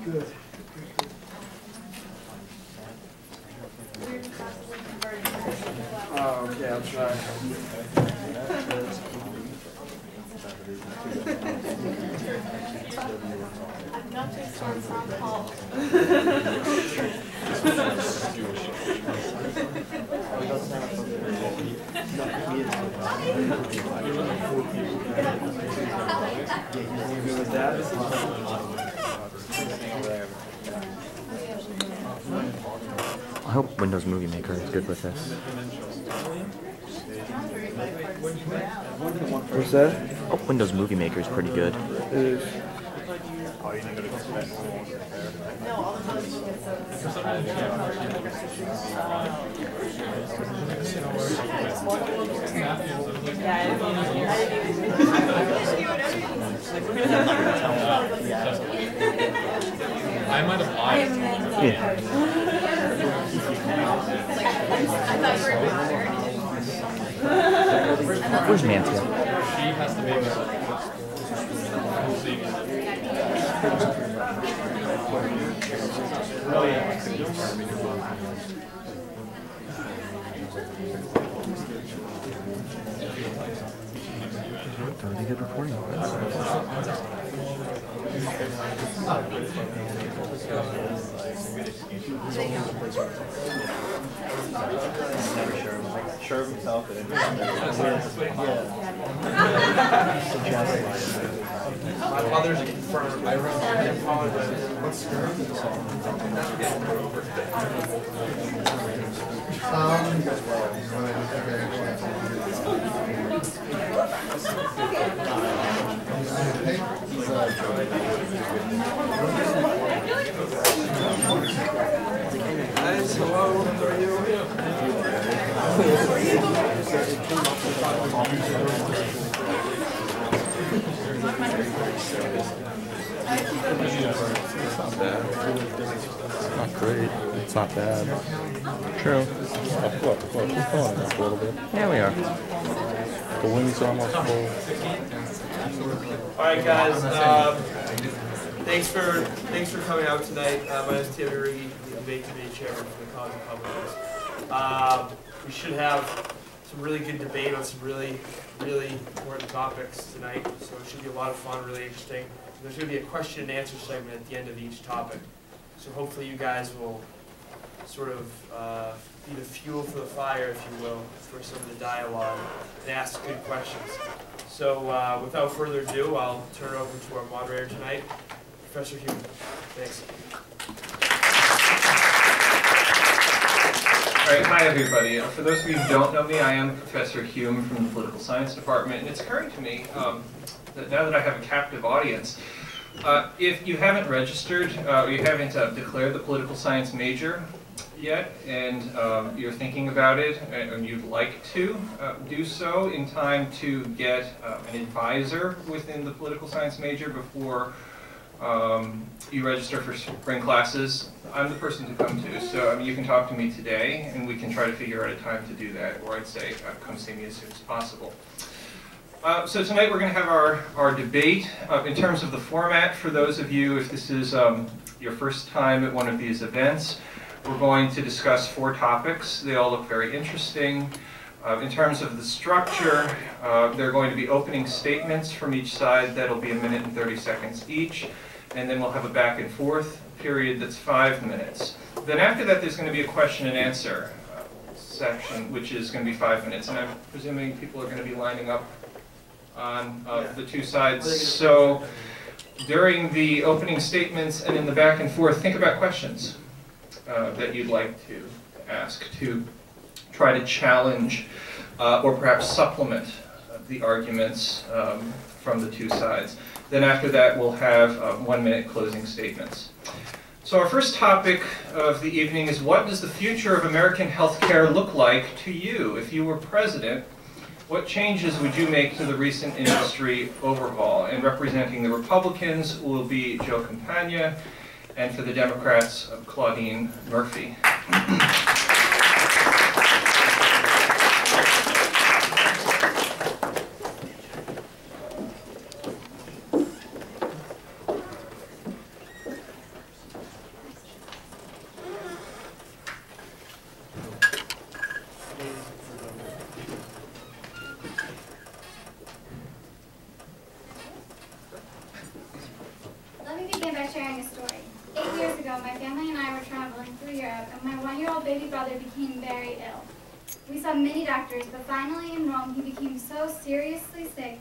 Good. Okay, I'll try. I'm not too strong from Paul. I hope Windows Movie Maker is good with this. What's that? I hope Windows Movie Maker is pretty good. It is. I might have lied. Yeah. Where's Mansfield? She has to make Oh, yeah. Really good reporting. Sure of himself. My mother's confirmed. I apologize. What's Guys, hello. How are you? Not great. It's not bad. True. Look, we're going up a little bit. Yeah, we are. The wings are almost full. All right, guys. Thanks for coming out tonight. My name is Tim Riggi, the debate committee chairman for the College of Public Health. We should have some really good debate on some really important topics tonight. So it should be a lot of fun, really interesting. There's going to be a question and answer segment at the end of each topic. So hopefully you guys will sort of be the fuel for the fire, if you will, for some of the dialogue and ask good questions. So without further ado, I'll turn it over to our moderator tonight, Professor Hume. Thanks. All right, hi everybody. For those of you who don't know me, I am Professor Hume from the Political Science Department, and it's occurring to me that now that I have a captive audience, if you haven't registered, or you haven't declared the political science major yet, and you're thinking about it, and you'd like to do so in time to get an advisor within the political science major before you register for spring classes, I'm the person to come to. So I mean, you can talk to me today, and we can try to figure out a time to do that, or I'd say come see me as soon as possible. So tonight we're going to have our debate. In terms of the format, for those of you, if this is your first time at one of these events, we're going to discuss 4 topics. They all look very interesting. In terms of the structure, there are going to be opening statements from each side. That'll be 1 minute and 30 seconds each. And then we'll have a back and forth period that's 5 minutes. Then after that, there's going to be a question and answer section, which is going to be 5 minutes. And I'm presuming people are going to be lining up on the 2 sides. So during the opening statements and in the back and forth, think about questions that you'd like to ask to try to challenge or perhaps supplement the arguments from the 2 sides. Then after that, we'll have 1 minute closing statements. So our first topic of the evening is, what does the future of American healthcare look like to you? If you were president, what changes would you make to the recent industry overhaul? And representing the Republicans will be Joe Campagna, and for the Democrats, Claudine Murphy. begin by sharing a story. 8 years ago, my family and I were traveling through Europe, and my 1-year-old baby brother became very ill. We saw many doctors, but finally in Rome, he became so seriously sick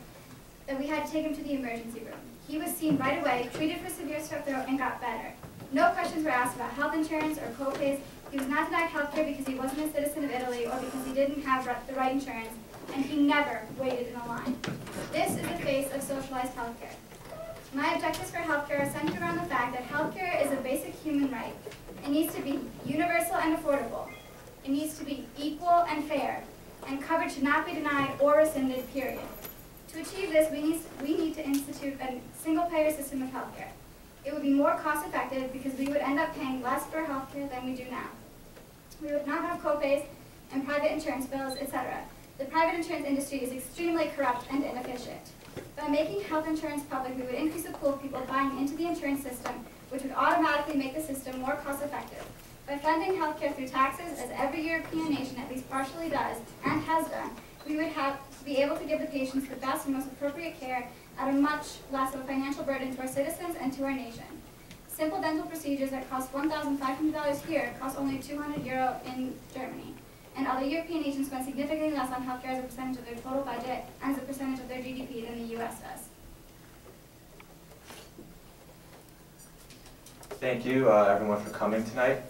that we had to take him to the emergency room. He was seen right away, treated for severe strep throat, and got better. No questions were asked about health insurance or co-pays. He was not denied health care because he wasn't a citizen of Italy or because he didn't have the right insurance, and he never waited in a line. This is the face of socialized health care. My objectives for healthcare are centered around the fact that healthcare is a basic human right. It needs to be universal and affordable. It needs to be equal and fair, and coverage should not be denied or rescinded, period. To achieve this, we need to institute a single-payer system of healthcare. It would be more cost-effective because we would end up paying less for healthcare than we do now. We would not have co-pays and private insurance bills, etc. The private insurance industry is extremely corrupt and inefficient. By making health insurance public, we would increase the pool of people buying into the insurance system, which would automatically make the system more cost-effective. By funding healthcare through taxes, as every European nation at least partially does and has done, we would be able to give the patients the best and most appropriate care at a much less of a financial burden to our citizens and to our nation. Simple dental procedures that cost $1,500 here cost only €200 in Germany. And other European nations spend significantly less on healthcare as a percentage of their total budget and as a percentage of their GDP than the US does. Thank you, everyone, for coming tonight.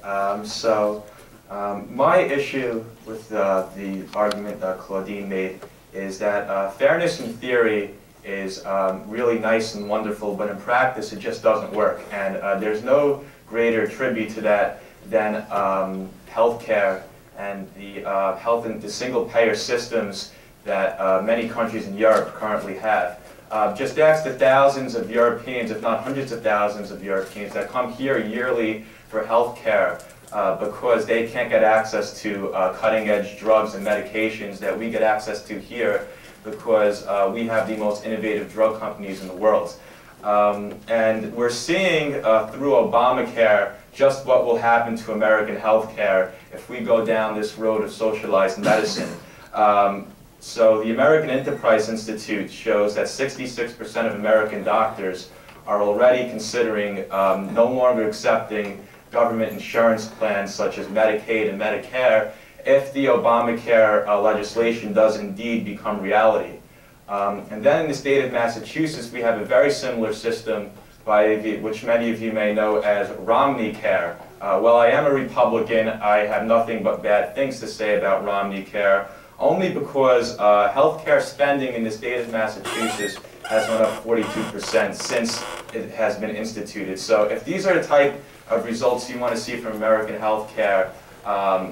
My issue with the argument that Claudine made is that fairness in theory is really nice and wonderful, but in practice it just doesn't work. And there's no greater tribute to that than healthcare and the single-payer systems that many countries in Europe currently have. Just ask the thousands of Europeans, if not hundreds of thousands of Europeans, that come here yearly for health care because they can't get access to cutting-edge drugs and medications that we get access to here because we have the most innovative drug companies in the world. And we're seeing through Obamacare just what will happen to American health care if we go down this road of socialized medicine. So the American Enterprise Institute shows that 66% of American doctors are already considering no longer accepting government insurance plans such as Medicaid and Medicare if the Obamacare legislation does indeed become reality. And then in the state of Massachusetts, we have a very similar system which many of you may know as Romney Care. While I am a Republican, I have nothing but bad things to say about Romney Care, only because healthcare spending in the state of Massachusetts has gone up 42% since it has been instituted. So if these are the type of results you want to see from American healthcare,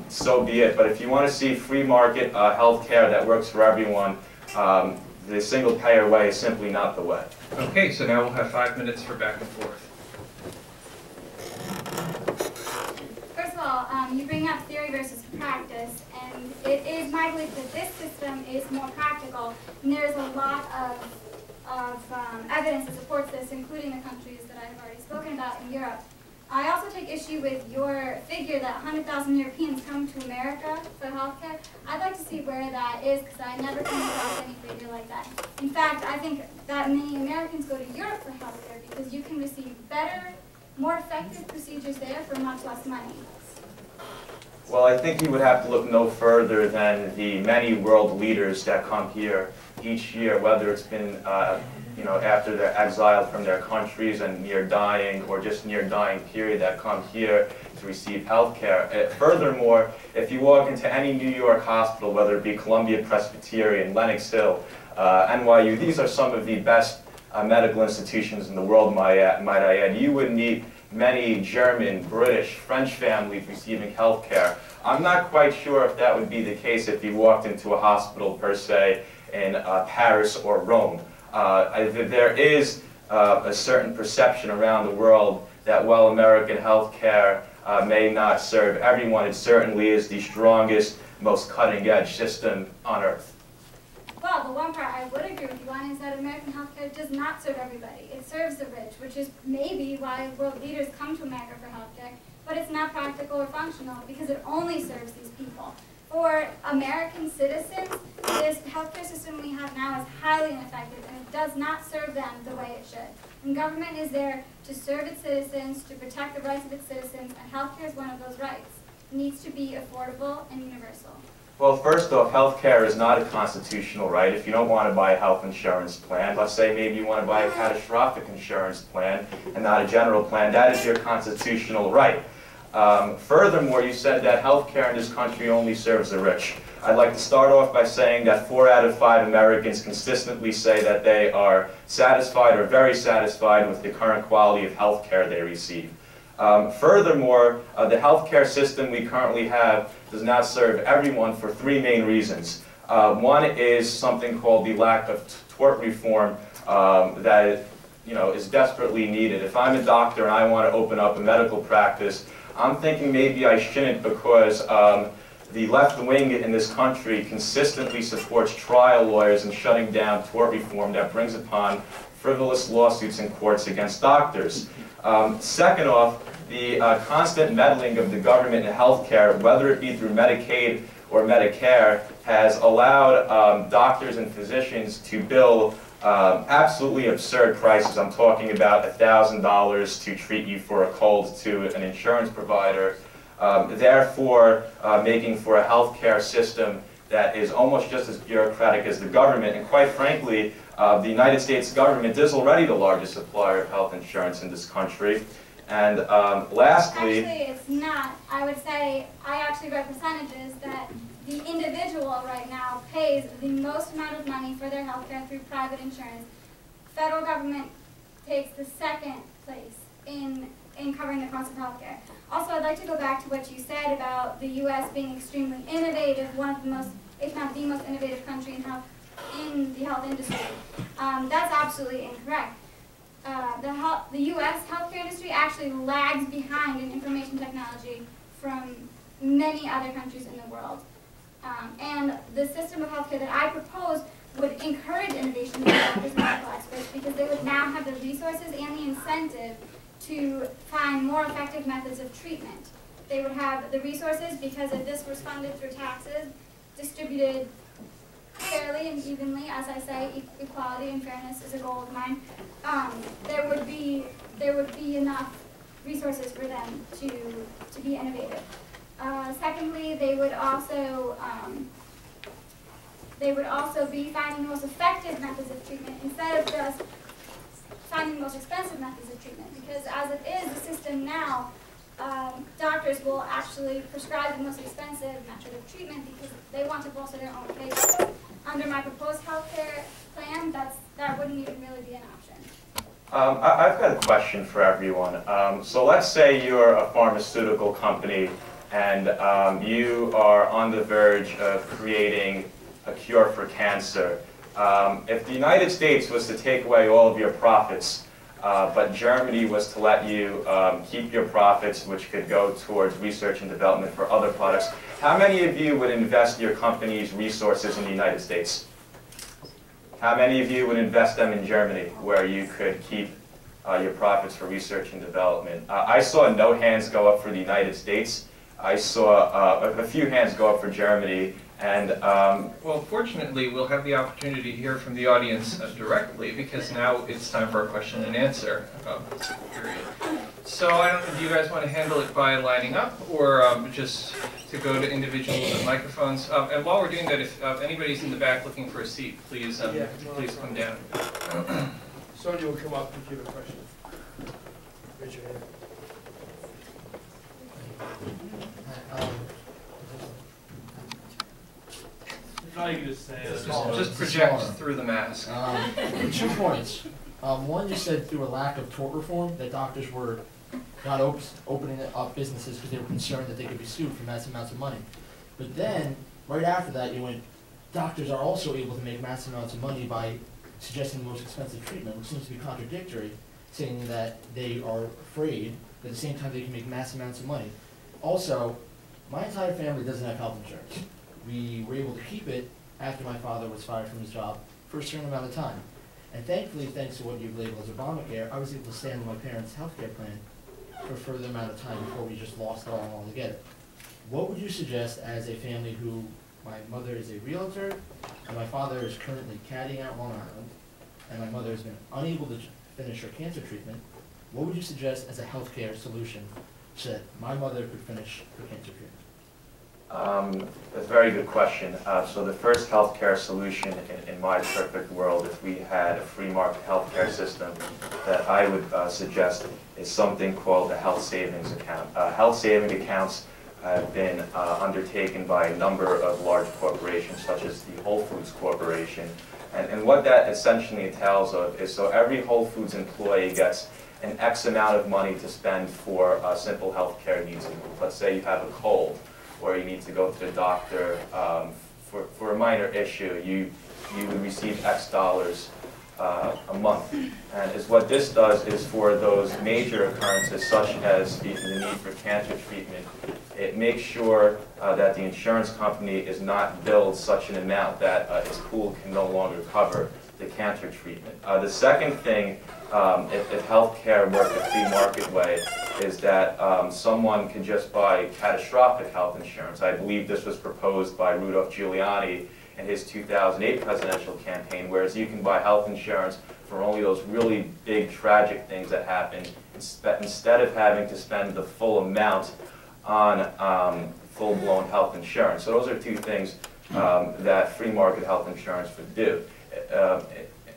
so be it. But if you want to see free market healthcare that works for everyone, the single-payer way is simply not the way. Okay, so now we'll have 5 minutes for back and forth. First of all, you bring up theory versus practice, and it is my belief that this system is more practical, and there is a lot of evidence that supports this, including the countries that I have already spoken about in Europe. I also take issue with your figure that 100,000 Europeans come to America for healthcare. I'd like to see where that is, because I never come across any figure like that. In fact, I think that many Americans go to Europe for healthcare because you can receive better, more effective procedures there for much less money. Well, I think you would have to look no further than the many world leaders that come here each year, whether it's been after they're exiled from their countries and near dying or just near dying period, that come here to receive health care. Furthermore, if you walk into any New York hospital, whether it be Columbia Presbyterian, Lenox Hill, NYU, these are some of the best medical institutions in the world, might I add. You would meet many German, British, French families receiving health care. I'm not quite sure if that would be the case if you walked into a hospital, per se, in Paris or Rome. There is a certain perception around the world that while American health care may not serve everyone, it certainly is the strongest, most cutting-edge system on earth. Well, the one part I would agree with you on is that American healthcare does not serve everybody. It serves the rich, which is maybe why world leaders come to America for healthcare, but it's not practical or functional because it only serves these people. For American citizens, this healthcare system we have now is highly ineffective, and it does not serve them the way it should. And government is there to serve its citizens, to protect the rights of its citizens, and healthcare is one of those rights. It needs to be affordable and universal. Well, first off, health care is not a constitutional right. If you don't want to buy a health insurance plan, let's say maybe you want to buy a catastrophic insurance plan and not a general plan, that is your constitutional right. Furthermore, you said that health care in this country only serves the rich. I'd like to start off by saying that 4 out of 5 Americans consistently say that they are satisfied or very satisfied with the current quality of health care they receive. Furthermore, the healthcare system we currently have does not serve everyone for 3 main reasons. One is something called the lack of tort reform that is desperately needed. If I'm a doctor and I want to open up a medical practice, I'm thinking maybe I shouldn't because the left wing in this country consistently supports trial lawyers and shutting down tort reform that brings upon frivolous lawsuits in courts against doctors. Second off, the constant meddling of the government in healthcare, whether it be through Medicaid or Medicare, has allowed doctors and physicians to bill absolutely absurd prices. I'm talking about $1,000 to treat you for a cold to an insurance provider, therefore making for a healthcare system that is almost just as bureaucratic as the government. And quite frankly, the United States government is already the largest supplier of health insurance in this country. And lastly... Actually, it's not. I would say, I actually read percentages that the individual right now pays the most amount of money for their health care through private insurance. Federal government takes the second place in covering the cost of health care. Also, I'd like to go back to what you said about the U.S. being extremely innovative, one of the most, if not the most innovative country in the health industry. That's absolutely incorrect. The U.S. healthcare industry actually lags behind in information technology from many other countries in the world. And the system of healthcare that I propose would encourage innovation in doctors and medical experts because they would now have the resources and the incentive to find more effective methods of treatment. They would have the resources because if this was funded through taxes, distributed fairly and evenly, as I say, equality and fairness is a goal of mine, there would be enough resources for them to be innovative. Secondly, they would also be finding the most effective methods of treatment instead of just finding the most expensive methods of treatment. Because as it is, the system now, doctors will actually prescribe the most expensive method of treatment because they want to bolster their own paychecks. Under my proposed health care plan, that wouldn't even really be an option. I've got a question for everyone. So let's say you're a pharmaceutical company and you are on the verge of creating a cure for cancer. If the United States was to take away all of your profits, but Germany was to let you keep your profits, which could go towards research and development for other products, how many of you would invest your company's resources in the United States? How many of you would invest them in Germany, where you could keep your profits for research and development? I saw no hands go up for the United States. I saw a few hands go up for Germany. And well, fortunately, we'll have the opportunity to hear from the audience directly because now it's time for a question and answer period. So I don't know, do you guys want to handle it by lining up or just to go to individual microphones? And while we're doing that, if anybody's in the back looking for a seat, please please come down. Sonia will come up if you have a question. Raise your hand. No, you can just say it. Just project through the mask. 2 points. One, you said through a lack of tort reform that doctors were not opening up businesses because they were concerned that they could be sued for massive amounts of money. But then, right after that, you went, doctors are also able to make massive amounts of money by suggesting the most expensive treatment, which seems to be contradictory, saying that they are afraid, but at the same time they can make massive amounts of money. Also, my entire family doesn't have health insurance. We were able to keep it after my father was fired from his job for a certain amount of time. And thankfully, thanks to what you've labeled as Obamacare, I was able to stay on my parents' health care plan for a further amount of time before we just lost it all altogether. What would you suggest as a family who, my mother is a realtor, and my father is currently caddying out Long Island, and my mother has been unable to finish her cancer treatment, what would you suggest as a healthcare solution so that my mother could finish her cancer treatment? A very good question. So the first healthcare solution in my perfect world, if we had a free market healthcare system, that I would suggest is something called a health savings account. Health saving accounts have been undertaken by a number of large corporations, such as the Whole Foods Corporation. And what that essentially entails of is, so every Whole Foods employee gets an X amount of money to spend for simple healthcare needs. Let's say you have a cold, or you need to go to the doctor for a minor issue, you would receive X dollars a month. And what this does is, for those major occurrences, such as the need for cancer treatment, it makes sure that the insurance company is not billed such an amount that its pool can no longer cover the cancer treatment. The second thing, if healthcare worked the free market way, is that someone can just buy catastrophic health insurance. I believe this was proposed by Rudolph Giuliani in his 2008 presidential campaign, whereas you can buy health insurance for only those really big tragic things that happen, instead of having to spend the full amount on full-blown health insurance. So those are two things that free market health insurance would do.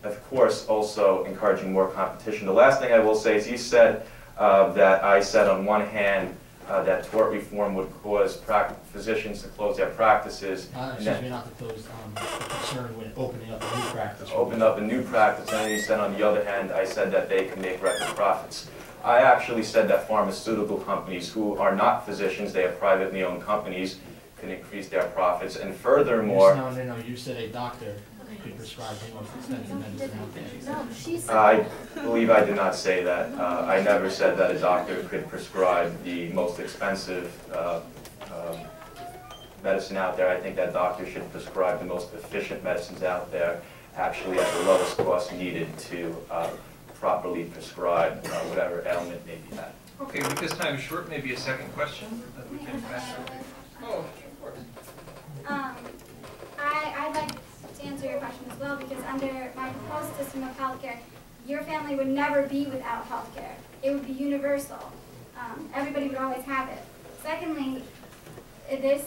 Of course, also encouraging more competition. The last thing I will say is, you said that I said on one hand that tort reform would cause physicians to close their practices. Excuse me, not to close, concerned with opening up a new practice. Open up a new practice, and then you said on the other hand, I said that they can make record profits. I actually said that pharmaceutical companies who are not physicians, they have privately owned companies, can increase their profits, and furthermore... No, you said a doctor could prescribe the most expensive medicine out there. No, she said. I believe I did not say that. I never said that a doctor could prescribe the most expensive medicine out there. I think that doctors should prescribe the most efficient medicines out there, actually at the lowest cost needed to properly prescribe whatever ailment may be had. Okay, because time is short, maybe a second question that we can ask. Oh, of course. I'd like to answer your question as well, because under my proposed system of healthcare, your family would never be without healthcare. It would be universal. Everybody would always have it. Secondly, this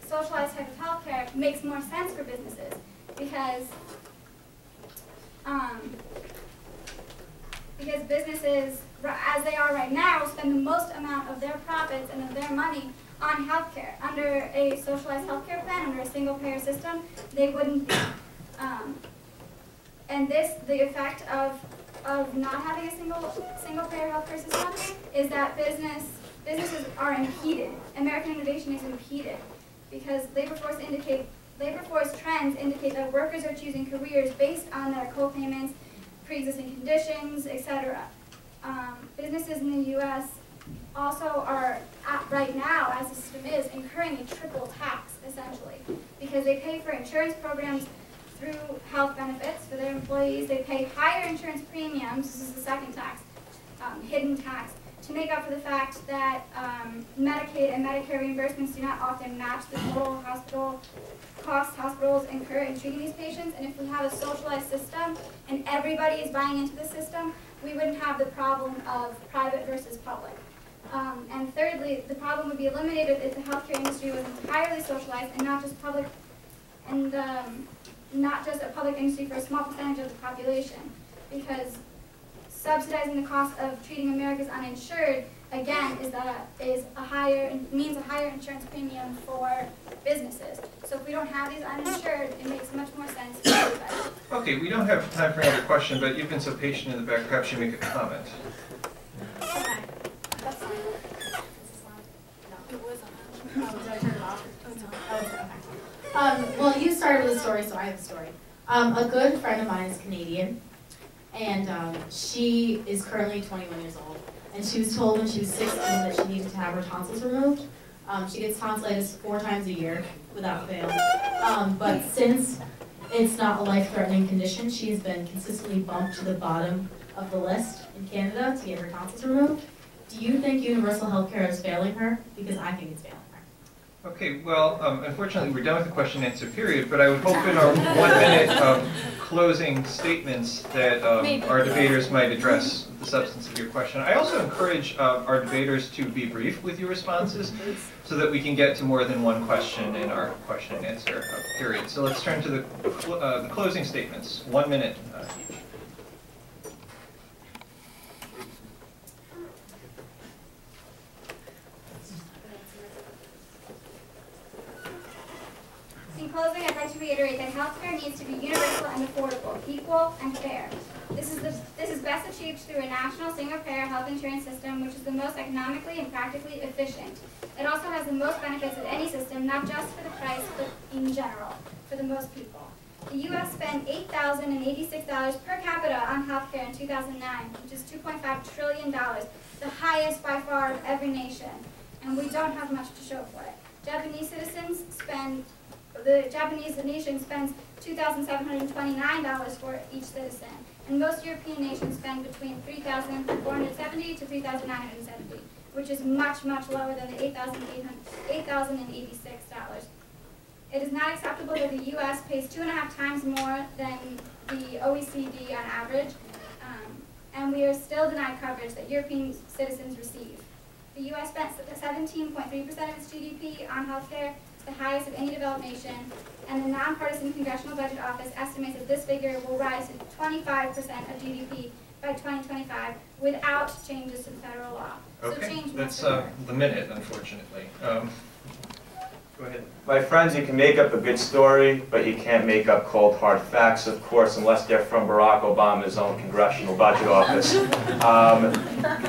socialized type of healthcare makes more sense for businesses, because businesses, as they are right now, spend the most amount of their profits and of their money on healthcare. Under a socialized healthcare plan, under a single-payer system, they wouldn't be. And the effect of not having a single-payer healthcare system is that businesses are impeded. American innovation is impeded because labor force trends indicate that workers are choosing careers based on their co-payments, pre-existing conditions, etc. Businesses in the U.S. also are, right now, as the system is, incurring a triple tax, essentially, because they pay for insurance programs through health benefits for their employees. They pay higher insurance premiums, this is the second tax, hidden tax, to make up for the fact that Medicaid and Medicare reimbursements do not often match the total hospital costs hospitals incur in treating these patients. And if we have a socialized system and everybody is buying into the system, we wouldn't have the problem of private versus public. And thirdly, the problem would be eliminated if the healthcare industry was entirely socialized and not just public, and not just a public industry for a small percentage of the population, because subsidizing the cost of treating America's uninsured, again, means a higher insurance premium for businesses. So if we don't have these uninsured, it makes much more sense for everybody. Okay, we don't have time for another question, but you've been so patient in the back, perhaps you make a comment. Well, you started with a story, so I have a story. A good friend of mine is Canadian, and she is currently 21 years old. And she was told when she was 16 that she needed to have her tonsils removed. She gets tonsillitis 4 times a year without fail. But since it's not a life-threatening condition, she has been consistently bumped to the bottom of the list in Canada to get her tonsils removed. Do you think universal health care is failing her? Because I think it's failing her. Okay, well, unfortunately, we're done with the question and answer period, but I would hope in our 1 minute closing statements that our debaters might address the substance of your question. I also encourage our debaters to be brief with your responses so that we can get to more than one question in our question and answer period. So let's turn to the closing statements, 1 minute each. In closing, I'd like to reiterate that healthcare needs to be universal and affordable, equal and fair. This is best achieved through a national single-payer health insurance system, which is the most economically and practically efficient. It also has the most benefits of any system, not just for the price, but in general, for the most people. The U.S. spent $8,086 per capita on healthcare in 2009, which is $2.5 trillion, the highest by far of every nation, and we don't have much to show for it. The Japanese nation spends $2,729 for each citizen, and most European nations spend between $3,470 to $3,970, which is much, much lower than the $8,086. It is not acceptable that the U.S. pays 2.5 times more than the OECD on average, and we are still denied coverage that European citizens receive. The U.S. spent 17.3% of its GDP on healthcare, the highest of any developed nation, and the nonpartisan Congressional Budget Office estimates that this figure will rise to 25% of GDP by 2025 without changes to the federal law. Okay, so change that's must occur. the minute, unfortunately. Go ahead. My friends, you can make up a good story, but you can't make up cold hard facts, of course, unless they're from Barack Obama's own Congressional Budget Office.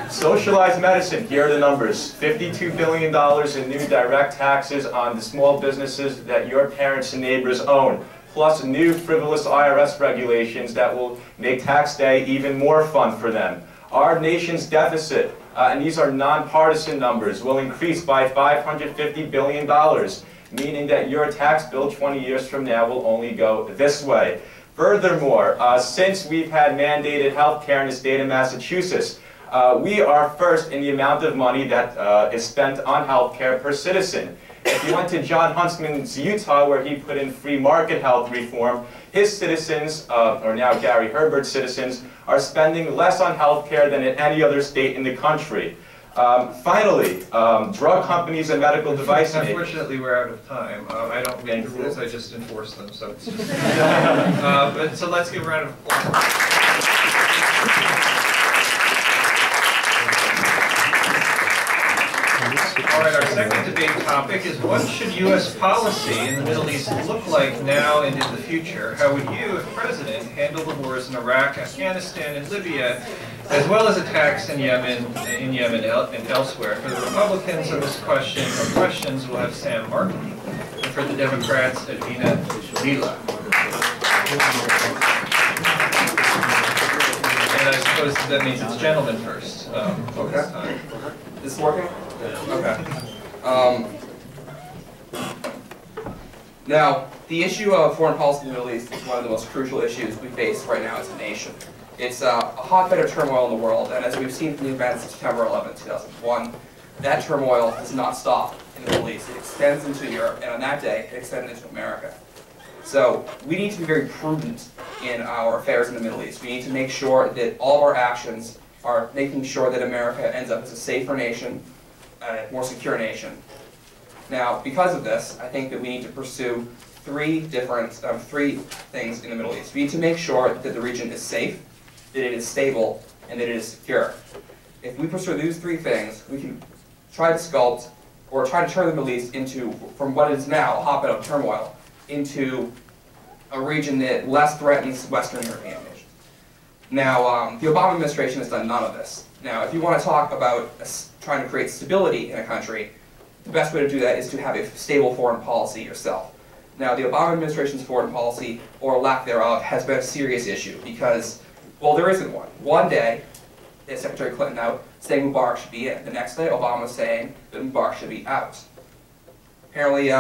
Socialized medicine, here are the numbers. $52 billion in new direct taxes on the small businesses that your parents and neighbors own, plus new frivolous IRS regulations that will make tax day even more fun for them. Our nation's deficit, and these are nonpartisan numbers, will increase by $550 billion, meaning that your tax bill 20 years from now will only go this way. Furthermore, since we've had mandated health care in the state of Massachusetts, we are first in the amount of money that is spent on health care per citizen. If you went to John Huntsman's Utah, where he put in free market health reform, his citizens, or now Gary Herbert's citizens, are spending less on health care than in any other state in the country. Finally, drug companies and medical device makers. Unfortunately, we're out of time. I don't make the rules, I just enforce them. So, it's just, so let's give a round of applause. All right, our second debate topic is what should U.S. policy in the Middle East look like now and in the future? How would you, as president, handle the wars in Iraq, Afghanistan, and Libya, as well as attacks in Yemen and elsewhere? For the Republicans on this question, or questions, we'll have Sam Markey, and for the Democrats, Adina Lila. And I suppose that means it's gentlemen first. Okay. This is working? Okay. Now, the issue of foreign policy in the Middle East is one of the most crucial issues we face right now as a nation. It's a hotbed of turmoil in the world, and as we've seen from the events of September 11, 2001, that turmoil does not stop in the Middle East. It extends into Europe, and on that day, it extended into America. So we need to be very prudent in our affairs in the Middle East. We need to make sure that all of our actions are making sure that America ends up as a safer nation, a more secure nation. Now, because of this, I think that we need to pursue three things in the Middle East. We need to make sure that the region is safe, that it is stable, and that it is secure. If we pursue these three things, we can try to sculpt, or try to turn the Middle East into, from what is now a hotbed of turmoil, into a region that less threatens Western European nations. Now, the Obama administration has done none of this. Now, if you want to talk about trying to create stability in a country, the best way to do that is to have a stable foreign policy yourself. Now, the Obama administration's foreign policy, or lack thereof, has been a serious issue because, well, there isn't one. One day, there's Secretary Clinton out saying Mubarak should be in. The next day, Obama's saying that Mubarak should be out. Apparently,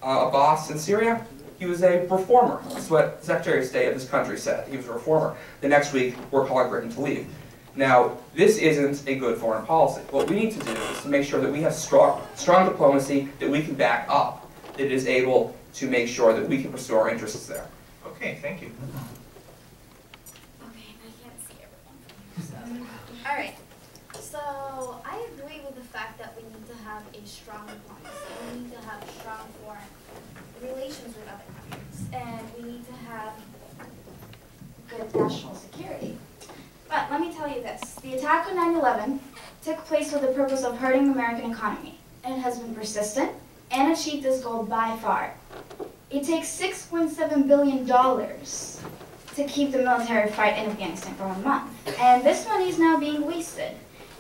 Abbas in Syria, he was a reformer. That's what the Secretary of State of this country said. He was a reformer. The next week, we're calling for him to leave. Now, this isn't a good foreign policy. What we need to do is to make sure that we have strong diplomacy that we can back up, that is able to make sure that we can pursue our interests there. Okay, thank you. Okay, I can't see everyone. All right. So I agree with the fact that we need to have a strong diplomacy. We need to have strong foreign relations with other countries, and we need to have good national security. But let me tell you this. The attack on 9/11 took place with the purpose of hurting the American economy, and it has been persistent and achieved this goal by far. It takes $6.7 billion to keep the military fight in Afghanistan for 1 month, and this money is now being wasted.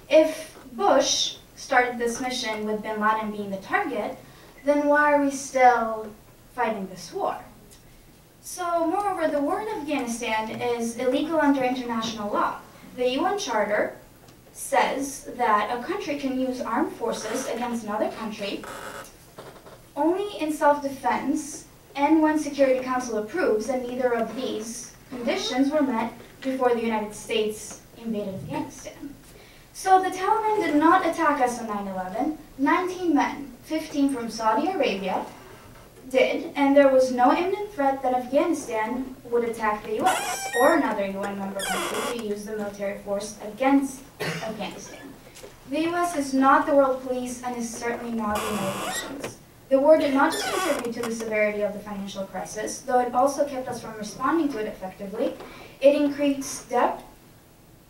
If Bush started this mission with bin Laden being the target, then why are we still fighting this war? So, moreover, the war in Afghanistan is illegal under international law. The UN Charter says that a country can use armed forces against another country only in self-defense and when Security Council approves, and neither of these conditions were met before the United States invaded Afghanistan. So the Taliban did not attack us on 9/11. 19 men, 15 from Saudi Arabia, did, and there was no imminent threat that Afghanistan would attack the U.S. or another UN member country to use the military force against Afghanistan. The U.S. is not the world police and is certainly not the United Nations. The war did not just contribute to the severity of the financial crisis, though it also kept us from responding to it effectively. It increased debt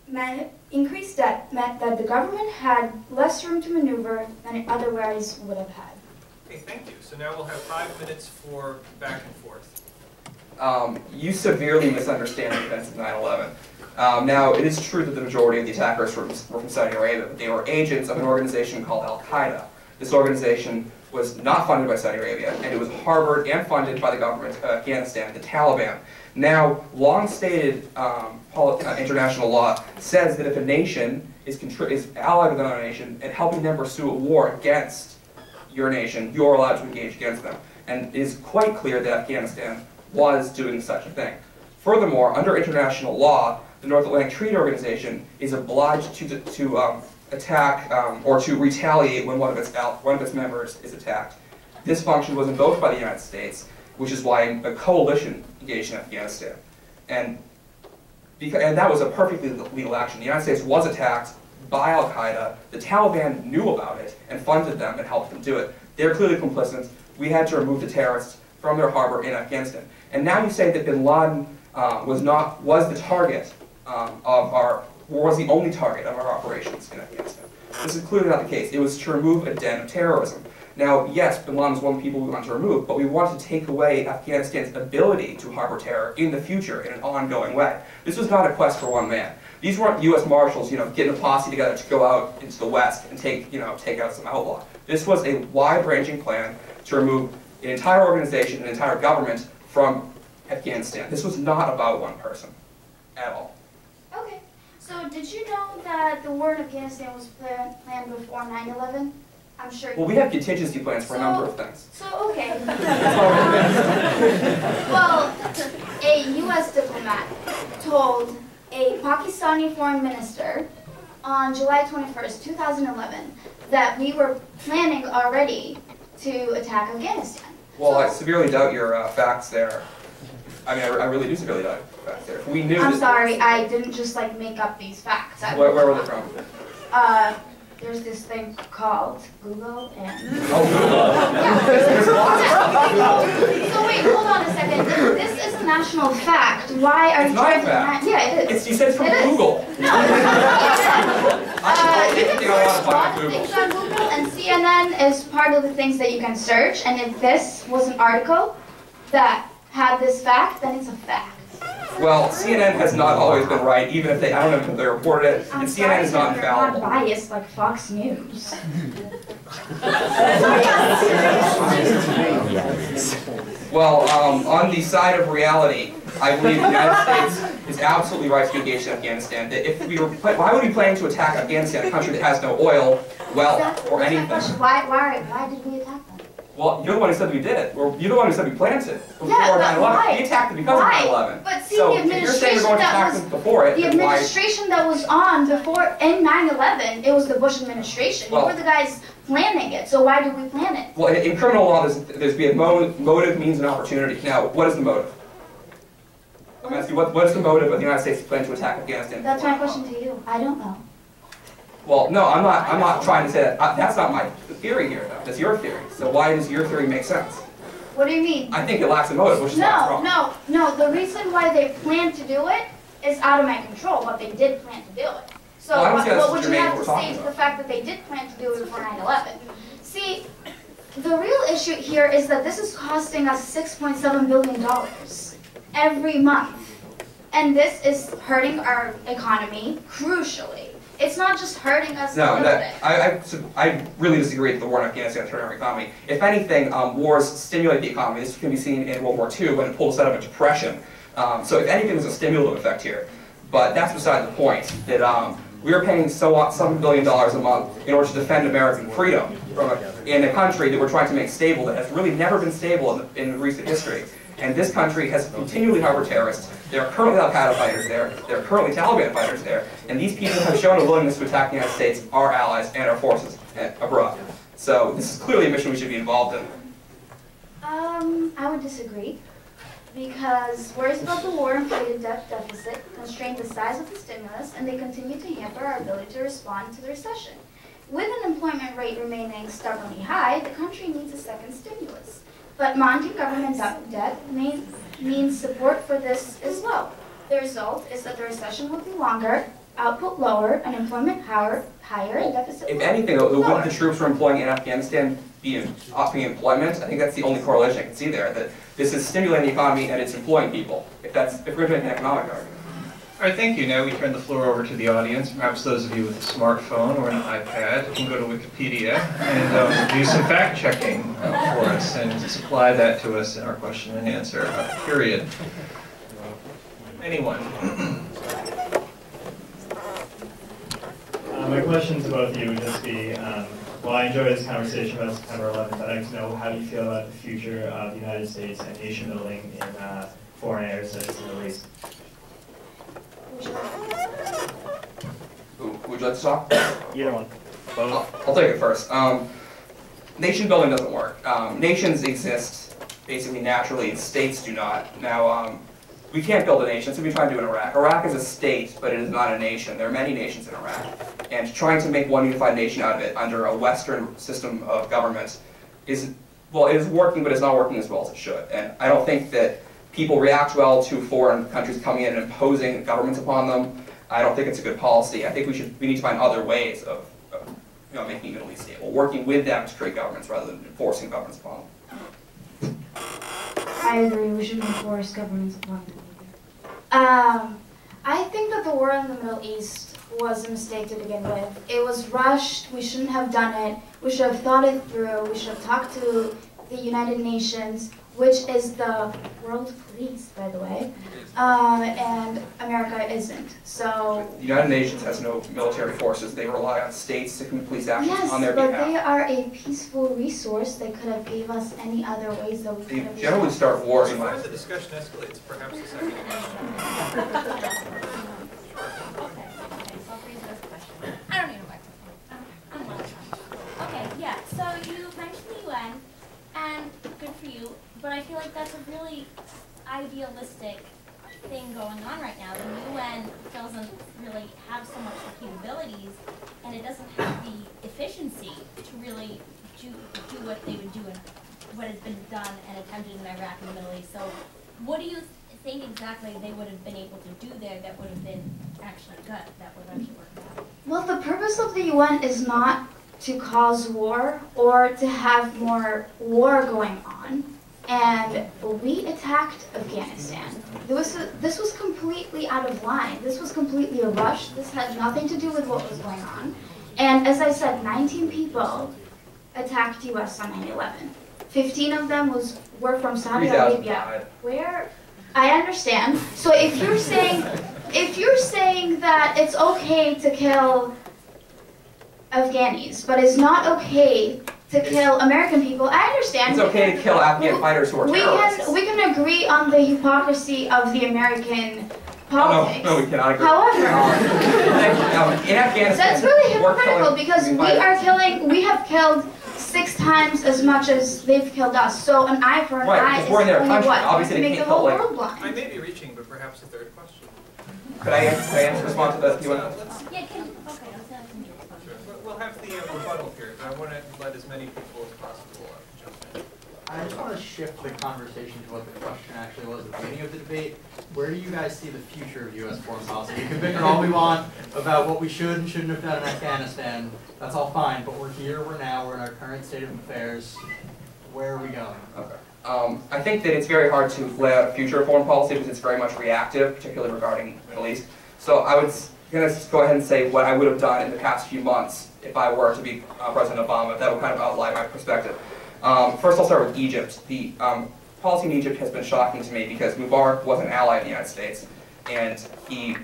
meant that the government had less room to maneuver than it otherwise would have had. Okay, thank you. So now we'll have 5 minutes for back and forth. You severely misunderstand the events of 9/11. Now, it is true that the majority of the attackers were from Saudi Arabia, but they were agents of an organization called Al-Qaeda. This organization was not funded by Saudi Arabia, and it was harbored and funded by the government of Afghanistan, the Taliban. Now, long-stated international law says that if a nation is allied with another nation and helping them pursue a war against your nation, you're allowed to engage against them. And it is quite clear that Afghanistan was doing such a thing. Furthermore, under international law, the North Atlantic Treaty Organization is obliged to attack or to retaliate when one of its members is attacked. This function was invoked by the United States, which is why a coalition engaged in Afghanistan. And that was a perfectly legal action. The United States was attacked by Al-Qaeda. The Taliban knew about it and funded them and helped them do it. They're clearly complicit. We had to remove the terrorists from their harbor in Afghanistan. And now you say that bin Laden was the target was the only target of our operations in Afghanistan. This is clearly not the case. It was to remove a den of terrorism. Now, yes, bin Laden was one of the people we wanted to remove, but we wanted to take away Afghanistan's ability to harbor terror in the future in an ongoing way. This was not a quest for one man. These weren't U.S. Marshals, getting a posse together to go out into the West and take out some outlaw. This was a wide-ranging plan to remove an entire organization, an entire government from Afghanistan. This was not about one person at all. Okay, so did you know that the war in Afghanistan was planned before 9/11? I'm sure. Well, we have contingency plans for a number of things. So, okay. Well, a U.S. diplomat told a Pakistani foreign minister on July 21st, 2011, that we were planning already to attack Afghanistan. Well, I severely doubt your facts there. I mean, I really do severely doubt your facts there. We knew. I'm sorry, I didn't just make up these facts. Where were they from? There's this thing called Google and... Oh, Google. So wait, hold on a second. This is a national fact. Why are you trying to... Yeah, it is. You said it's from Google. No, you can search a lot of things on Google, and CNN is part of the things that you can search, and if this was an article that had this fact, then it's a fact. Well, CNN has not always been right, even if I don't know if they reported it, and CNN is not infallible. I'm not biased like Fox News. Well, on the side of reality, I believe the United States is absolutely right to engage in Afghanistan. That if we were, why would we plan to attack Afghanistan, a country that has no oil, wealth, or anything? Why did we attack them? Well, you're the one who said we did it. Or you're the one who said we planned it before Yeah, but 9/11. why? We attacked it because Why? of 9/11. But see, so the if you're saying administration we're going to that attack was them before it, the then why? administration that was on before in 9/11, it was the Bush administration. Well- You were the guys planning it. So why did we plan it? Well, in criminal law, there's be a motive, means, and opportunity. Now, what is the motive? I'm asking you, what is the motive of the United States plan to attack Afghanistan? That's my question to you. I don't know. Well, no, I'm not trying to say that. That's not my theory here, though. That's your theory. So why does your theory make sense? What do you mean? I think it lacks a motive, which is why it's No, wrong. no. The reason why they planned to do it is out of my control, but they did plan to do it. So Well, I don't see that's what would you germane have to to what we're say talking to the about. fact that they did plan to do it before 9/11? See, the real issue here is that this is costing us $6.7 billion every month. And this is hurting our economy crucially. It's not just hurting us a No, little bit. I really disagree that the war in Afghanistan is hurting our economy. If anything, wars stimulate the economy. This can be seen in World War II when it pulled us out of a depression. So if anything, there's a stimulative effect here. But that's beside the point, that we're paying some $1 billion a month in order to defend American freedom in a country that we're trying to make stable that has really never been stable in recent history. And this country has continually harbored terrorists. There are currently Al-Qaeda fighters there. There are currently Taliban fighters there. And these people have shown a willingness to attack the United States, our allies, and our forces abroad. So this is clearly a mission we should be involved in. I would disagree. Because worries about the war-inflated debt deficit constrain the size of the stimulus, and they continue to hamper our ability to respond to the recession. With an employment rate remaining stubbornly high, the country needs a second stimulus. But mounting government debt means support for this is low. The result is that the recession will be longer, output lower, unemployment higher, and deficit If lower. anything, the would the troops we're employing in Afghanistan be offering employment? I think that's the only correlation I can see there, that this is stimulating the economy and it's employing people, if we're going to make an economic argument. All right, thank you. Now we turn the floor over to the audience. Perhaps those of you with a smartphone or an iPad can go to Wikipedia and do some fact-checking for us and supply that to us in our question and answer period. Anyone? My question to both of you would just be, well, I enjoy this conversation about September 11th. I'd like to know, how do you feel about the future of the United States and nation building in foreign areas such as the Middle East? Who would you like to talk? Either one. I'll take it first. Nation building doesn't work. Nations exist basically naturally, states do not. Now, we can't build a nation, so we try to do in Iraq. Iraq is a state, but it is not a nation. There are many nations in Iraq. And trying to make one unified nation out of it under a Western system of government is, well, it is working, but it's not working as well as it should. And I don't think that people react well to foreign countries coming in and imposing governments upon them. I don't think it's a good policy. I think we need to find other ways of making the Middle East stable, working with them to create governments rather than enforcing governments upon them. I agree, we shouldn't enforce governments upon them. I think that the war in the Middle East was a mistake to begin with. It was rushed, we shouldn't have done it, we should have thought it through, we should have talked to the United Nations, which is the world police, by the way, and America isn't. So The United Nations has no military forces. They rely on states to commit police actions yes, on their but behalf. they are a peaceful resource. They could have gave us any other ways that we could They have generally used. start wars in Before life. the discussion escalates, perhaps a second. I don't need a microphone. Okay, yeah, so you mentioned the UN, and good for you, but I feel like that's a really idealistic thing going on right now. The UN doesn't really have so much the capabilities, and it doesn't have the efficiency to really do what they would do and what has been done and attempted in Iraq and the Middle East. So what do you think exactly they would have been able to do there that would have been actually good, that would actually work out? Well, the purpose of the UN is not to cause war or to have more war going on. And we attacked Afghanistan. This was completely out of line. This was completely a rush. This had nothing to do with what was going on. And as I said, 19 people attacked US on 9/11. 15 of them were from Saudi 3,000 Arabia. died. Where I understand. So if you're saying that it's okay to kill Afghanis, but it's not okay to kill American people. I understand. It's okay to kill Afghan fighters who are terrorists. We can agree on the hypocrisy of the American politics. No, we cannot agree. However, in Afghanistan, that's really hypocritical because we have killed 6 times as much as they've killed us. So an eye for an eye is we're in their only country. what? Obviously, To they make the can't whole kill, world blind. I may be reaching, but perhaps a third question. Could I respond to that? Yeah, can, okay, Sure. We'll have the rebuttal period, but I want to let as many people as possible jump in. I just want to shift the conversation to what the question actually was at the beginning of the debate. Where do you guys see the future of U.S. foreign policy? We can bicker all we want about what we should and shouldn't have done in Afghanistan. That's all fine, but we're here, we're now, we're in our current state of affairs. Where are we going? Okay. I think that it's very hard to lay out a future foreign policy because it's very much reactive, particularly regarding the Middle East. So I was going to go ahead and say what I would have done in the past few months if I were to be President Obama. That would kind of outline my perspective. First, I'll start with Egypt. The policy in Egypt has been shocking to me because Mubarak was an ally of the United States, and he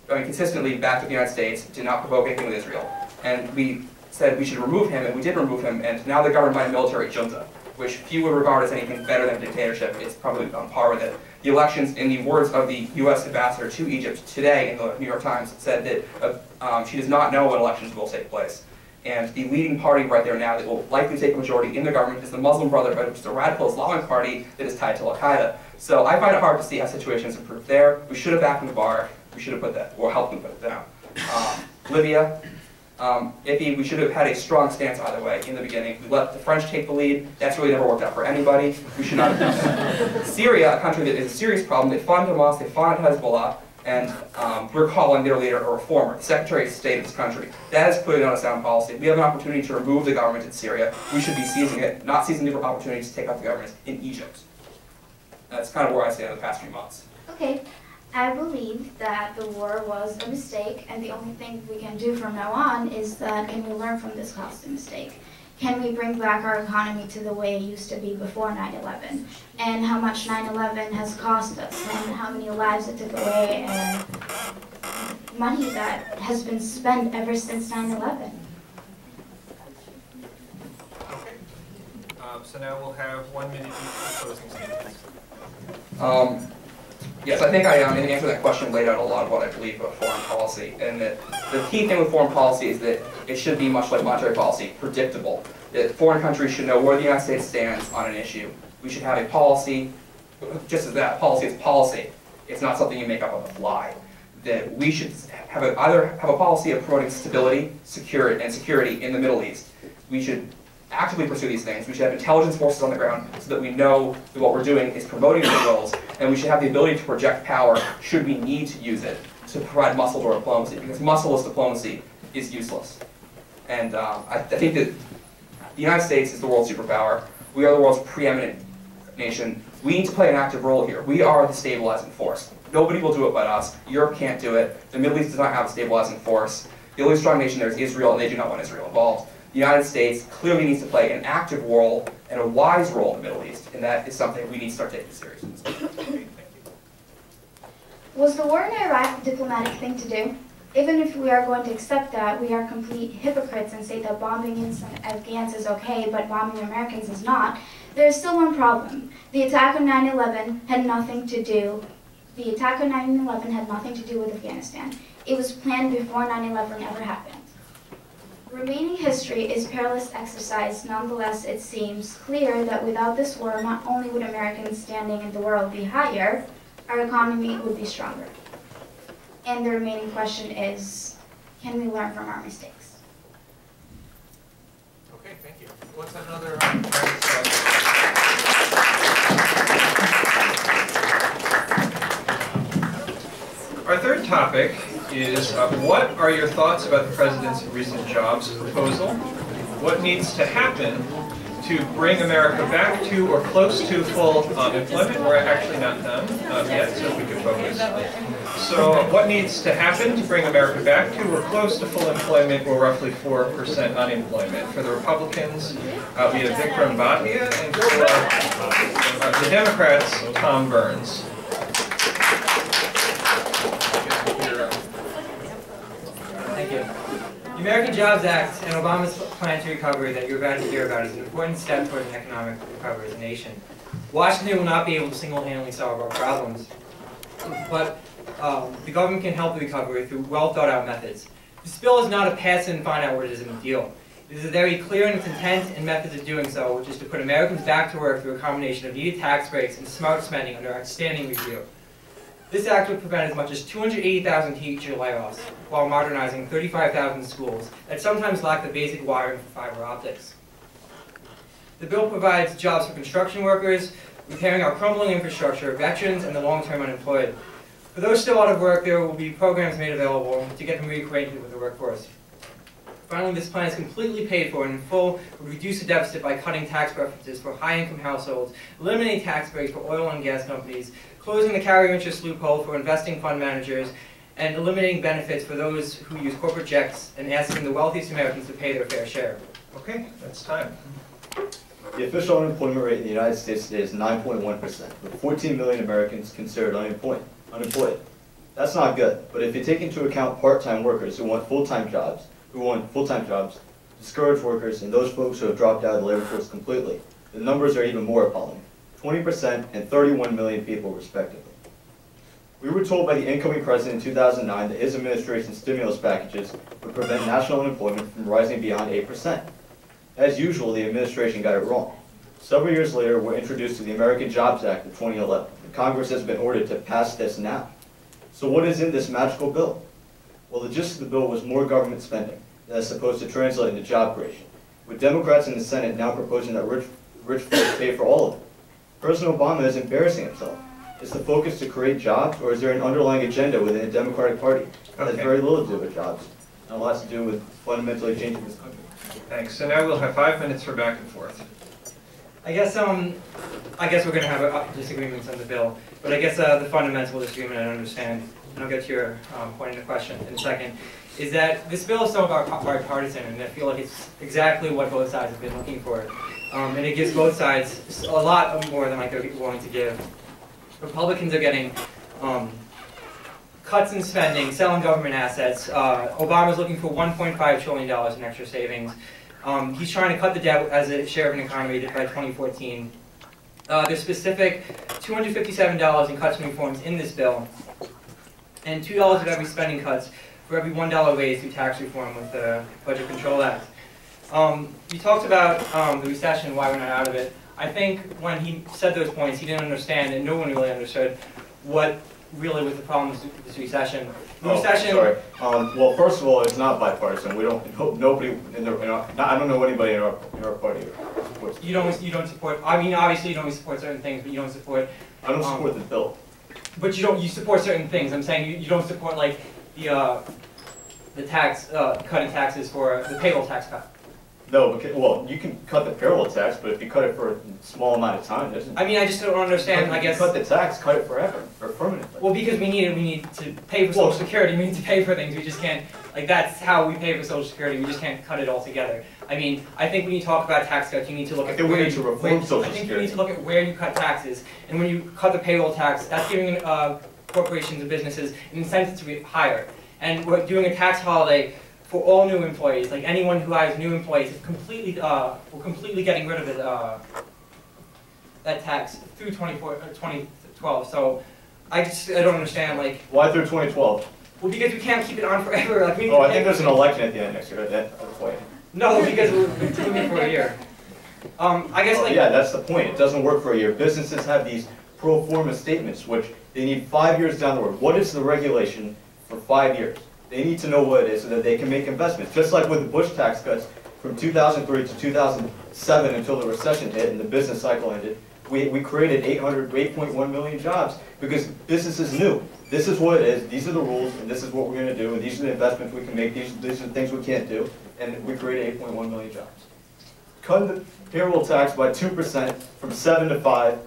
consistently backed the United States, did not provoke anything with Israel. And we said we should remove him, and we did remove him, and now they're governed by a military junta, which few would regard as anything better than a dictatorship. It's probably on par with it. The elections, in the words of the U.S. ambassador to Egypt today in the New York Times, said that she does not know when elections will take place. And the leading party right there now that will likely take a majority in the government is the Muslim Brotherhood, which is a radical Islamic party that is tied to Al-Qaeda. So I find it hard to see how situations improve there. We should have backed Mubarak. We should have put that, or helped him put it down. Libya, iffy. We should have had a strong stance either way in the beginning. We let the French take the lead. That's really never worked out for anybody. We should not have done that. Syria, a country that is a serious problem. They fund Hamas, they fund Hezbollah, and we're calling their leader a reformer, the Secretary of State of this country. That is clearly not a sound policy. We have an opportunity to remove the government in Syria. We should be seizing it, not seizing the opportunity to take out the government in Egypt. That's kind of where I stand in the past few months. Okay, I believe that the war was a mistake, and the only thing we can do from now on is that can we learn from this costly mistake? Can we bring back our economy to the way it used to be before 9/11? And how much 9/11 has cost us, and how many lives it took away, and money that has been spent ever since 9/11. Okay. So now we'll have 1 minute each for closing statements. Yes, I think I, in answer to that question, laid out a lot of what I believe about foreign policy. And that the key thing with foreign policy is that it should be much like monetary policy, predictable. That foreign countries should know where the United States stands on an issue. We should have a policy, just as that, policy is policy. It's not something you make up on the fly. That we should have either have a policy of promoting stability, security in the Middle East. We should actively pursue these things. We should have intelligence forces on the ground so that we know that what we're doing is promoting the goals, and we should have the ability to project power should we need to use it to provide muscle to our diplomacy, because muscleless diplomacy is useless. And I think that the United States is the world superpower. We are the world's preeminent nation. We need to play an active role here. We are the stabilizing force. Nobody will do it but us. Europe can't do it. The Middle East does not have a stabilizing force. The only strong nation there is Israel, and they do not want Israel involved. The United States clearly needs to play an active role and a wise role in the Middle East, and that is something we need to start taking seriously. Was the war in Iraq a diplomatic thing to do? Even if we are going to accept that, we are complete hypocrites and say that bombing Afghans is okay, but bombing Americans is not. There is still one problem. The attack on 9/11 had nothing to do. The attack on 9/11 had nothing to do with Afghanistan. It was planned before 9/11 ever happened. Remaining history is perilous exercise. Nonetheless, it seems clear that without this war, not only would Americans' standing in the world be higher, our economy would be stronger. And the remaining question is, can we learn from our mistakes? Okay, thank you. What's another Our third topic is what are your thoughts about the President's recent jobs proposal? What needs to happen to bring America back to or close to full employment? We're actually not done yet, so if we could focus. So what needs to happen to bring America back to or close to full employment or roughly 4% unemployment? For the Republicans, we have Vikram Bhatia, and for the Democrats, Tom Burns. Thank you. The American Jobs Act and Obama's plan to recovery that you're about to hear about is an important step towards an economic recovery as a nation. Washington will not be able to single-handedly solve our problems, but the government can help the recovery through well-thought-out methods. This bill is not a pass and find out what it is in the deal. It is very clear in its intent and methods of doing so, which is to put Americans back to work through a combination of needed tax breaks and smart spending under outstanding review. This act would prevent as much as 280,000 teacher layoffs while modernizing 35,000 schools that sometimes lack the basic wiring for fiber optics. The bill provides jobs for construction workers, repairing our crumbling infrastructure, veterans, and the long-term unemployed. For those still out of work, there will be programs made available to get them reacquainted with the workforce. Finally, this plan is completely paid for and in full would reduce the deficit by cutting tax preferences for high-income households, eliminating tax breaks for oil and gas companies, closing the carrier interest loophole for investing fund managers, and eliminating benefits for those who use corporate jets and asking the wealthiest Americans to pay their fair share. Okay, that's time. The official unemployment rate in the United States today is 9.1%, with 14 million Americans considered unemployed. That's not good, but if you take into account part-time workers who want full-time jobs, discouraged workers, and those folks who have dropped out of the labor force completely, the numbers are even more appalling. 20% and 31 million people, respectively. We were told by the incoming president in 2009 that his administration's stimulus packages would prevent national unemployment from rising beyond 8%. As usual, the administration got it wrong. Several years later, we're introduced to the American Jobs Act of 2011. And Congress has been ordered to pass this now. So what is in this magical bill? Well, the gist of the bill was more government spending that is supposed to translate into job creation, with Democrats in the Senate now proposing that rich folks pay for all of it. President Obama is embarrassing himself. Is the focus to create jobs, or is there an underlying agenda within the Democratic Party that has very little to do with jobs and a lot to do with fundamentally changing this country? Thanks. So now we'll have 5 minutes for back and forth. I guess we're going to have disagreements on the bill, but I guess the fundamental disagreement I don't understand, and I'll get to your point in the question in a second, is that this bill is so bipartisan, and I feel like it's exactly what both sides have been looking for. And it gives both sides a lot more than they're willing to give. Republicans are getting cuts in spending, selling government assets. Obama's looking for $1.5 trillion in extra savings. He's trying to cut the debt as a share of an economy by 2014. There's specific $257 in cuts and reforms in this bill, and $2 of every spending cuts for every $1 raised through tax reform with the Budget Control Act. You talked about the recession and why we're not out of it. I think when he said those points, he didn't understand, and no one really understood, what really was the problem with this recession. Sorry. Well, first of all, it's not bipartisan. We don't. Nobody in our. I don't know anybody in our party supports. You don't support. I mean, obviously, you don't support certain things, but you don't support. I don't support the bill. But you don't. You support certain things. I'm saying you don't support like the tax cut in taxes for the payroll tax cut. No, because, well, you can cut the payroll tax, but if you cut it for a small amount of time, doesn't. I mean, I just don't understand. I guess cut the tax, cut it forever or permanently. Well, because we need to pay for Social Security. We need to pay for things. We just can't. Like that's how we pay for Social Security. We just can't cut it all together. I mean, I think when you talk about tax cuts, you need to look at where you reform Social Security. I think you need to look at where you cut taxes, and when you cut the payroll tax, that's giving corporations and businesses an incentive to be higher. And we're doing a tax holiday for all new employees, like anyone who has new employees, we're completely getting rid of it, that tax through 2012. So I don't understand, like. Why through 2012? Well, because we can't keep it on forever. Like, I think there's an election at the end next year. That's why. No, because we're doing it for a year. I guess like. Yeah, that's the point. It doesn't work for a year. Businesses have these pro forma statements, which they need 5 years down the road. What is the regulation for 5 years? They need to know what it is so that they can make investments. Just like with the Bush tax cuts from 2003 to 2007 until the recession hit and the business cycle ended, we created 8.1 million jobs because businesses knew this is what it is, these are the rules, and this is what we're going to do, and these are the investments we can make, these are the things we can't do, and we created 8.1 million jobs. Cut the payroll tax by 2% from 7 to 5.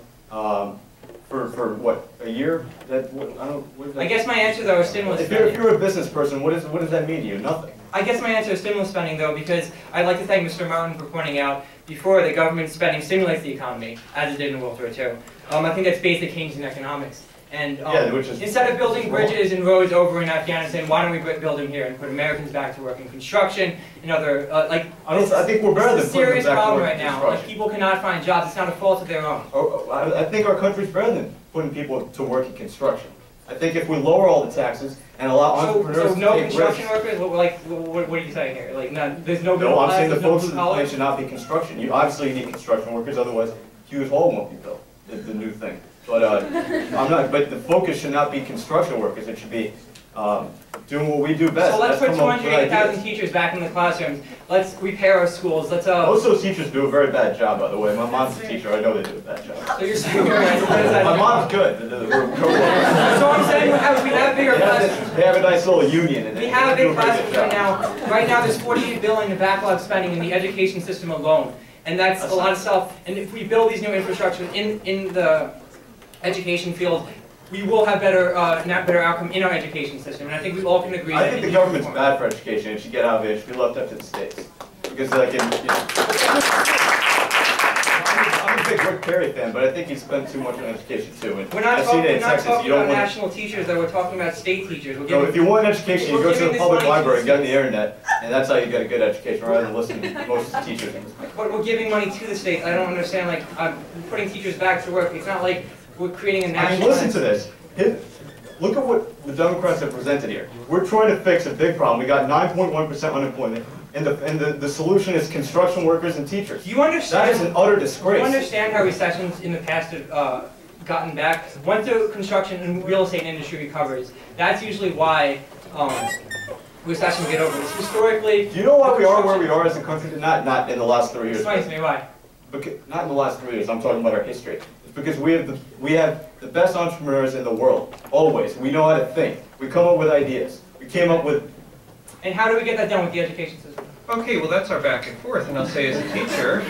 For what, a year? I guess my answer though is stimulus spending. If you're a business person, what does that mean to you? Nothing. I guess my answer is stimulus spending though, because I'd like to thank Mr. Martin for pointing out before that government spending stimulates the economy, as it did in World War II. I think that's basic Keynesian economics. And Yeah, which is- instead of building bridges and roads over in Afghanistan, why don't we build them here and put Americans back to work in construction and other, like, I think we're better than it's a putting them serious back to problem work right in now. Like, construction. people cannot find jobs. It's not a fault of their own. I think our country's better than putting people to work in construction. I think if we lower all the taxes and allow entrepreneurs So no to take construction risks. workers? What are you saying here? Like, there's no middle No, I'm class, saying the there's no folks blue in the plant collar? should not be construction. You obviously need construction workers, otherwise Hughes Hall won't be built, the new thing. But but the focus should not be construction workers. It should be doing what we do best. So let's put come up with 280,000 ideas. teachers back in the classrooms. Let's repair our schools. Let's Most of those teachers do a very bad job, by the way. My mom's a teacher. I know they do a bad job. So you're saying My mom's good. So I'm saying we have bigger classrooms. They have a nice little union. And We they have do big a very classrooms good right job. now. Right now, there's 48 billion in backlog spending in the education system alone, and that's a lot of stuff. And if we build these new infrastructure in the education field, we will have better outcome in our education system. And I think we all can agree. I that think it the needs government's reform. bad for education. It should get out of it. It should be left up to the states. Because like I'm a big Rick Perry fan, but I think he spent too much on education too. And We're not I've seen it in talking Texas. You about don't want. national teachers, though. We're talking about state teachers. We're So giving- if you want education, you we're go to giving the this public money to library and get on the states. internet, and that's how you get a good education, rather than listen to most of the teachers. But we're giving money to the states. I don't understand, like, putting teachers back to work. It's not like we're creating a I national... mean, listen to this. Look at what the Democrats have presented here. We're trying to fix a big problem. We got 9.1% unemployment, and the solution is construction workers and teachers. Do you understand? That is an utter Do disgrace. you understand how recessions in the past have gotten back? Once the construction and real estate industry recovers, that's usually why recessions get over. It's historically... Do you know why we are where we are as a country? Not in the last 3 years. Explain to me why. Not in the last 3 years. I'm talking about our history. It's because we have the best entrepreneurs in the world. Always. We know how to think. We come up with ideas. We came up with. And how do we get that done with the education system? Okay, well that's our back and forth, and I'll say as a teacher,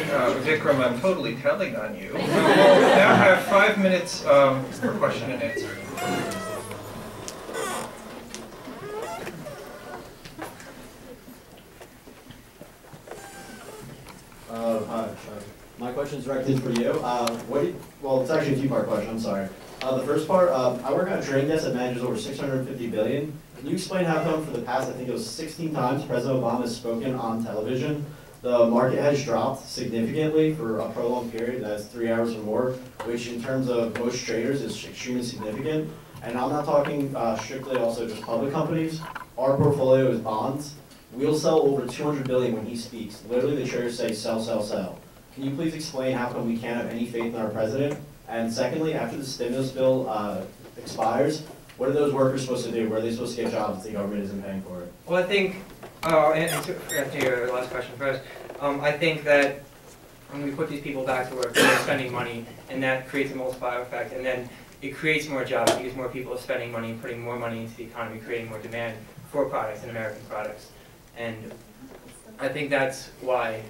Vikram, I'm totally telling on you. We will now have 5 minutes for question and answer. Hi. My question is directed for you. Well, it's actually a two-part question. I'm sorry. The first part, I work on a trading desk that manages over 650 billion. Can you explain how come for the past, I think it was 16 times, President Obama has spoken on television, the market has dropped significantly for a prolonged period, that's 3 hours or more, which in terms of most traders is extremely significant. And I'm not talking strictly also just public companies. Our portfolio is bonds. We'll sell over 200 billion when he speaks. Literally, the traders say sell, sell, sell. Can you please explain how come we can't have any faith in our president? And secondly, after the stimulus bill expires, what are those workers supposed to do? Where are they supposed to get jobs if the government isn't paying for it? Well, I think, and to answer your last question first, I think that when we put these people back to work, they're spending money, and that creates a multiplier effect, and then it creates more jobs because more people are spending money and putting more money into the economy, creating more demand for products and American products. And I think that's why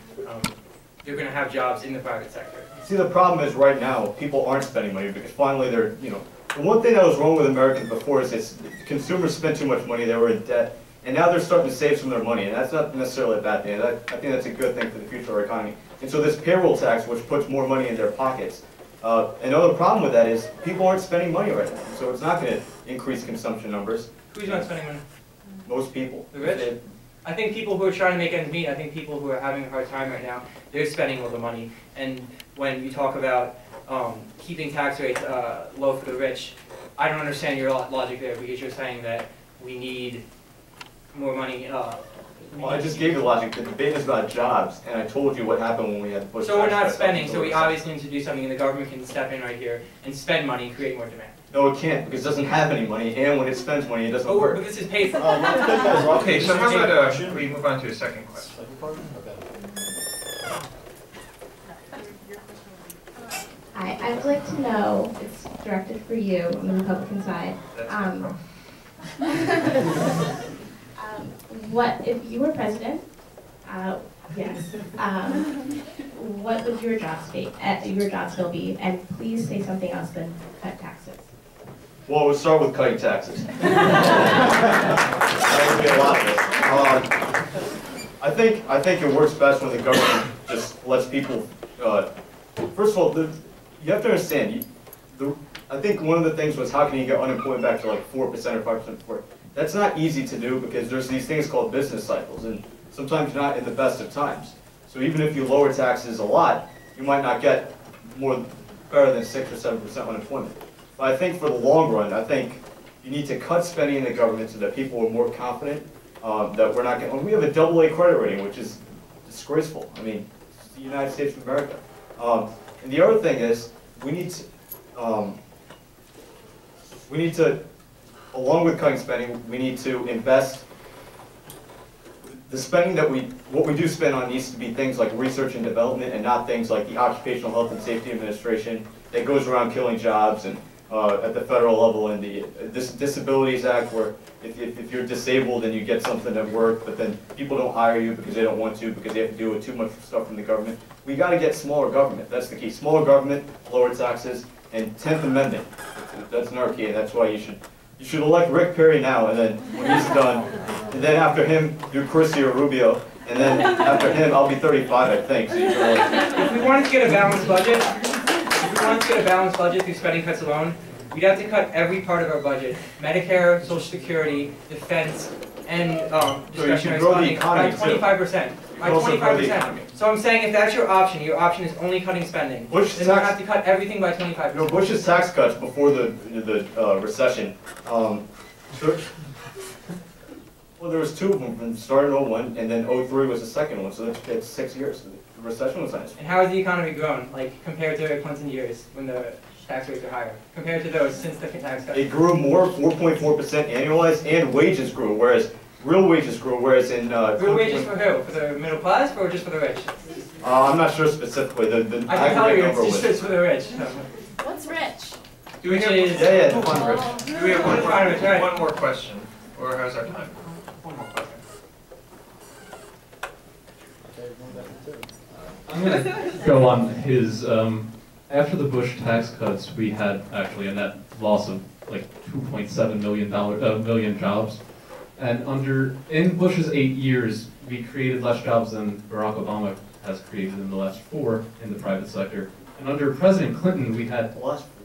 they're going to have jobs in the private sector. See, the problem is right now, people aren't spending money because finally they're, the one thing that was wrong with Americans before is consumers spent too much money, they were in debt, and now they're starting to save some of their money, and that's not necessarily a bad thing. I think that's a good thing for the future of our economy. And so this payroll tax, which puts more money in their pockets, another problem with that is people aren't spending money right now, so it's not going to increase consumption numbers. Who's not spending money? Most people. The rich? I think people who are trying to make ends meet, I think people who are having a hard time right now, they're spending all the money. And when you talk about keeping tax rates low for the rich, I don't understand your logic there because you're saying that we need more money. Well, I just gave you the logic. The debate is about jobs, and I told you what happened when we had to push. So we're not spending, so we obviously need to do something, and the government can step in right here and spend money and create more demand. No, it can't, because it doesn't have any money, and when it spends money, it doesn't work. But this is paid for. Okay, so how about we move on to a second question? I would like to know, it's directed for you on the Republican side. What, if you were president, yes, what would your job still be? And please say something else than cut taxes. Well, we'll start with cutting taxes. That would be a lot of this. I think it works best when the government just lets people. First of all, you have to understand, I think one of the things was how can you get unemployment back to like 4% or 5% before? That's not easy to do because there's these things called business cycles, and sometimes you're not in the best of times. So even if you lower taxes a lot, you might not get better than 6 or 7% unemployment. But I think for the long run, I think you need to cut spending in the government so that people are more confident that we're not going. We have a AA credit rating, which is disgraceful. I mean, it's the United States of America. And the other thing is, we need to, along with cutting spending, we need to invest. The spending what we do spend on needs to be things like research and development and not things like the Occupational Health and Safety Administration that goes around killing jobs and at the federal level, and the Disabilities Act where if you're disabled and you get something at work, but then people don't hire you because they don't want to, because they have to deal with too much stuff from the government. We got to get smaller government. That's the key. Smaller government, lower taxes, and 10th Amendment. That's another key, and that's why you should elect Rick Perry now, and then when he's done, and then after him, do Christie or Rubio, and then after him, I'll be 35, I think. So if we wanted to get a balanced budget, through spending cuts alone, we'd have to cut every part of our budget: Medicare, Social Security, defense, and discretionary spending by 25%. By 25%. So I'm saying if that's your option is only cutting spending, then you have to cut everything by 25%. You know, Bush's tax cuts before the recession. Well, there was two of them from starting in 01, and then 03 was the second one, so that's 6 years. The recession was nice. And how has the economy grown, like, compared to Clinton years, when the tax rates are higher, compared to those since the tax cuts? It grew more, 4.4% annualized, and wages grew, whereas real wages grew, whereas in... real wages for who? For the middle class, or just for the rich? I'm not sure specifically. I can tell you, it's just for the rich. What's rich? Do we have define rich. Do we have one more question, or how's our time? One more question. I'm going to go on his, after the Bush tax cuts, we had actually a net loss of like 2.7 million jobs. And in Bush's 8 years, we created less jobs than Barack Obama has created in the last 4 in the private sector. And under President Clinton, we had... The last 4.